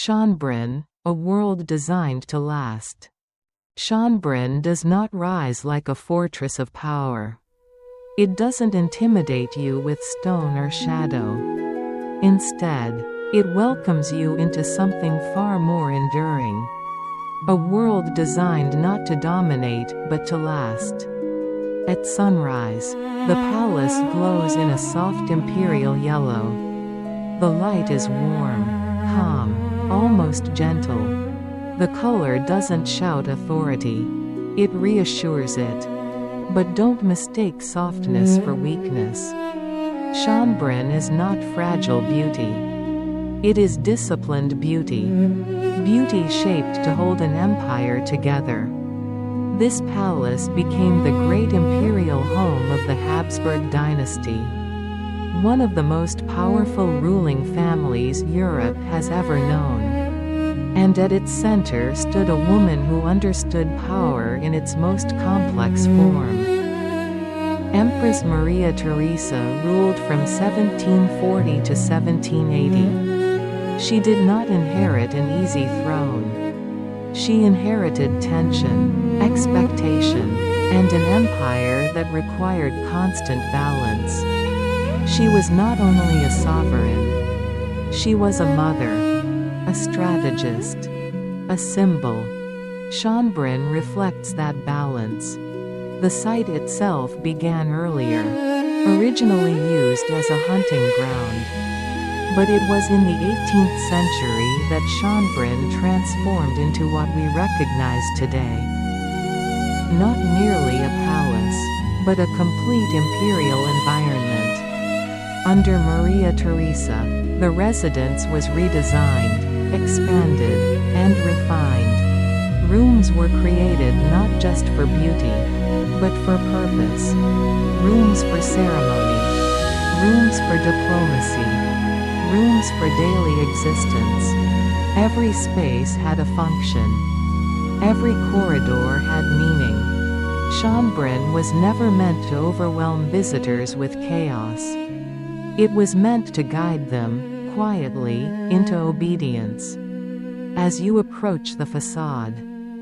Schönbrunn, a world designed to last. Schönbrunn does not rise like a fortress of power. It doesn't intimidate you with stone or shadow. Instead, it welcomes you into something far more enduring. A world designed not to dominate but to last. At sunrise, the palace glows in a soft imperial yellow. The light is warm, calm, almost gentle. The color doesn't shout authority. It reassures it. But don't mistake softness for weakness. Schönbrunn is not fragile beauty. It is disciplined beauty. Beauty shaped to hold an empire together. This palace became the great imperial home of the Habsburg dynasty. One of the most powerful ruling families Europe has ever known. And at its center stood a woman who understood power in its most complex form. Empress Maria Theresa ruled from 1740 to 1780. She did not inherit an easy throne. She inherited tension, expectation, and an empire that required constant balance. She was not only a sovereign. She was a mother, a strategist, a symbol. Schönbrunn reflects that balance. The site itself began earlier, originally used as a hunting ground. But it was in the 18th century that Schönbrunn transformed into what we recognize today. Not merely a palace, but a complete imperial environment. Under Maria Theresa, the residence was redesigned, expanded, and refined. Rooms were created not just for beauty, but for purpose. Rooms for ceremony. Rooms for diplomacy. Rooms for daily existence. Every space had a function. Every corridor had meaning. Schönbrunn was never meant to overwhelm visitors with chaos. It was meant to guide them, quietly, into obedience. As you approach the façade,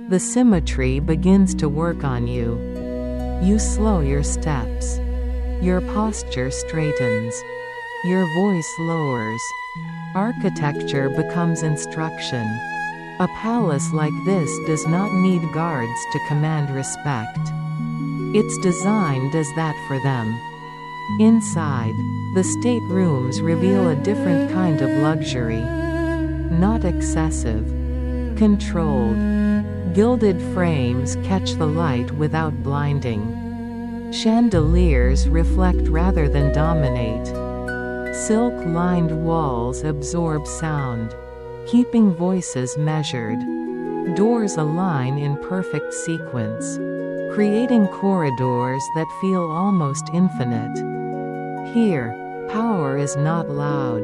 the symmetry begins to work on you. You slow your steps. Your posture straightens. Your voice lowers. Architecture becomes instruction. A palace like this does not need guards to command respect. It's designed as that for them. Inside, the state rooms reveal a different kind of luxury. Not excessive. Controlled. Gilded frames catch the light without blinding. Chandeliers reflect rather than dominate. Silk-lined walls absorb sound, keeping voices measured. Doors align in perfect sequence, creating corridors that feel almost infinite. Here, power is not loud.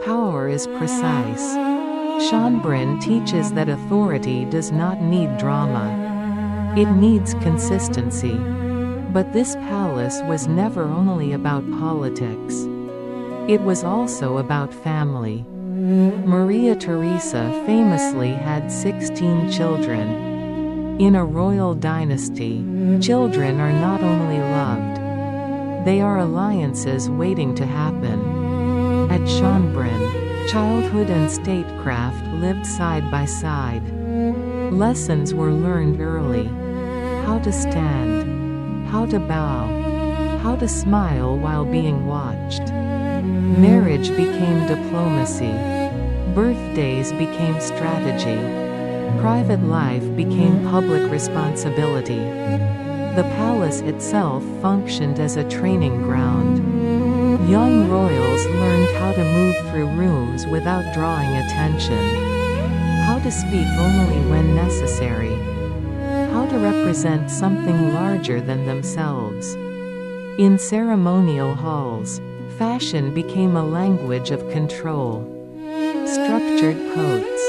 Power is precise. Schönbrunn teaches that authority does not need drama. It needs consistency. But this palace was never only about politics. It was also about family. Maria Theresa famously had 16 children. In a royal dynasty, children are not only loved. They are alliances waiting to happen. At Schönbrunn, childhood and statecraft lived side by side. Lessons were learned early. How to stand. How to bow. How to smile while being watched. Marriage became diplomacy. Birthdays became strategy. Private life became public responsibility. The palace itself functioned as a training ground. Young royals learned how to move through rooms without drawing attention. How to speak only when necessary. How to represent something larger than themselves. In ceremonial halls, fashion became a language of control. Structured coats,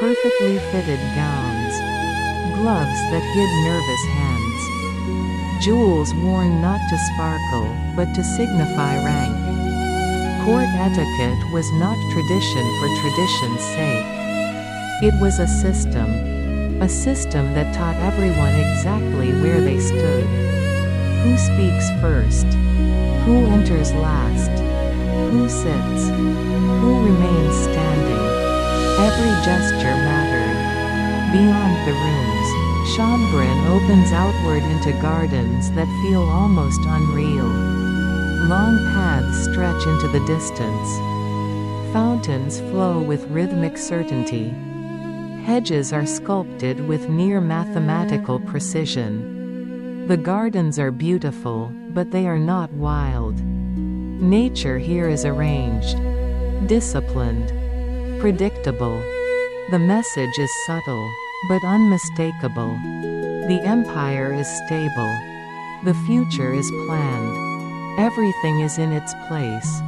perfectly fitted gowns, gloves that hid nervous hands, jewels worn not to sparkle, but to signify rank. Court etiquette was not tradition for tradition's sake. It was a system that taught everyone exactly where they stood. Who speaks first? Who enters last? Who sits? Who remains standing? Every gesture mattered. Beyond the rooms, Schönbrunn opens outward into gardens that feel almost unreal. Long paths stretch into the distance. Fountains flow with rhythmic certainty. Hedges are sculpted with near mathematical precision. The gardens are beautiful, but they are not wild. Nature here is arranged, disciplined, predictable. The message is subtle, but unmistakable. The empire is stable. The future is planned. Everything is in its place.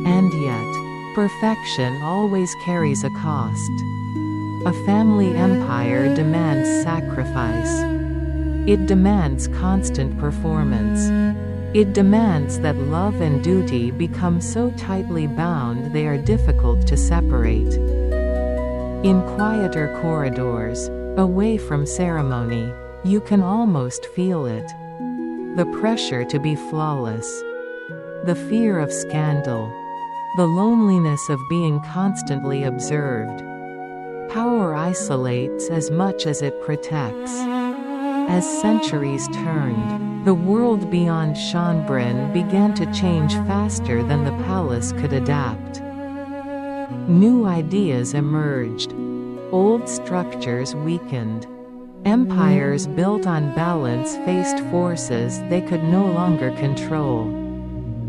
And yet, perfection always carries a cost. A family empire demands sacrifice. It demands constant performance. It demands that love and duty become so tightly bound they are difficult to separate. In quieter corridors, away from ceremony, you can almost feel it. The pressure to be flawless. The fear of scandal. The loneliness of being constantly observed. Power isolates as much as it protects. As centuries turned, the world beyond Schönbrunn began to change faster than the palace could adapt. New ideas emerged. Old structures weakened. Empires built on balance faced forces they could no longer control.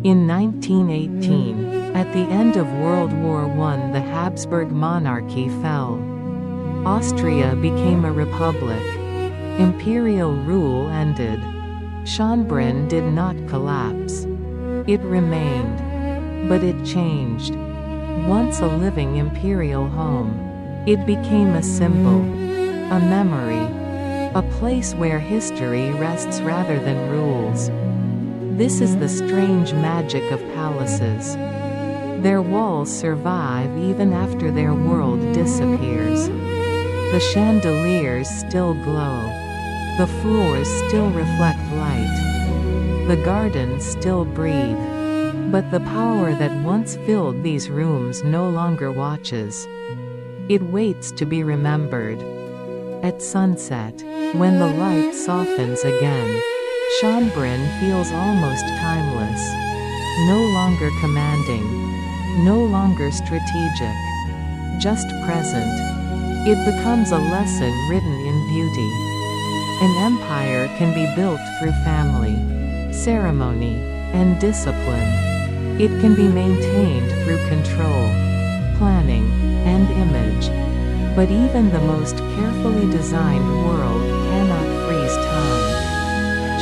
In 1918, at the end of World War I, the Habsburg monarchy fell. Austria became a republic. Imperial rule ended. Schönbrunn did not collapse. It remained. But it changed. Once a living imperial home, it became a symbol, a memory, a place where history rests rather than rules. This is the strange magic of palaces. Their walls survive even after their world disappears. The chandeliers still glow. The floors still reflect light. The gardens still breathe. But the power that once filled these rooms no longer watches. It waits to be remembered. At sunset, when the light softens again, Schönbrunn feels almost timeless. No longer commanding. No longer strategic. Just present. It becomes a lesson written in beauty. An empire can be built through family, ceremony, and discipline. It can be maintained through control, planning, and image. But even the most carefully designed world cannot freeze time.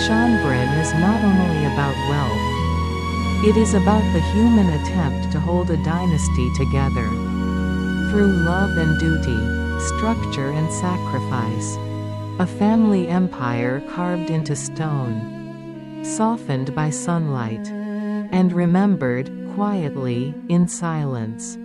Schönbrunn is not only about wealth. It is about the human attempt to hold a dynasty together. Through love and duty, structure and sacrifice. A family empire carved into stone. Softened by sunlight. And remembered, quietly, in silence.